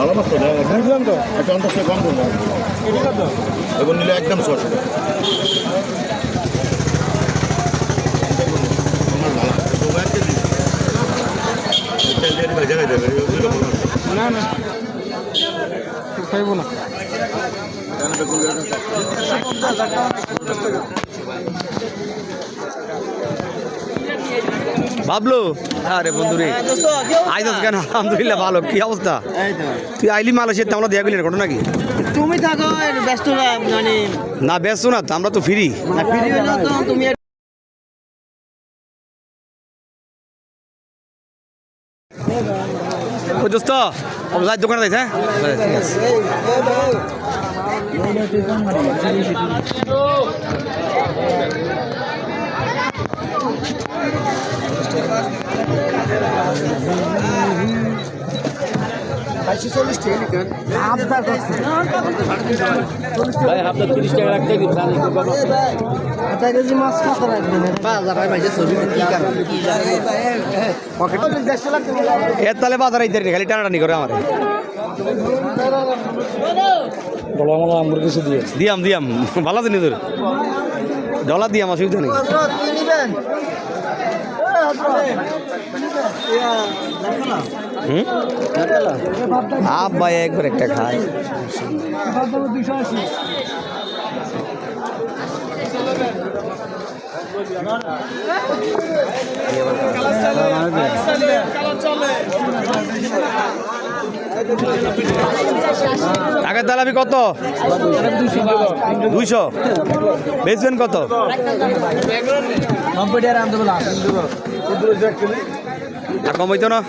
ভালো মাছ তো বুঝলাম তো 50 টাকা কম করবো এখন নিলে একদম 600 টাকা না না খাইব না ভাবলো আরে বন্ধু রে আইদাস কেন আলহামদুলিল্লাহ ভালো কি অবস্থা তুই আইলি মালয়েশিয়াতে আমরা দেখা গেলি ঘটনা নাকি তুমি থাকো ব্যস্ত মানে না ব্যস্ত না আমরা তো ফ্রি ফ্রি হলেও তো তুমি ওই দোস্ত যাই দোকানে যাইছে হ্যাঁ ঠিক আছে ভাই আপনার 30 টাকা রাখতে দিন আধা কেজি মাছ কত রাখবেন এর তাহলে বাজার আইতে খালি টানাটানি করে আমার দিয়াম দিয়াম ভালো আছে নিজের ডলার দিয়াম অসুবিধা নেই আপ ভাই একবার একটা খায় টাকার দালাবি কত 200 বেচবেন কত আর কম হইতো না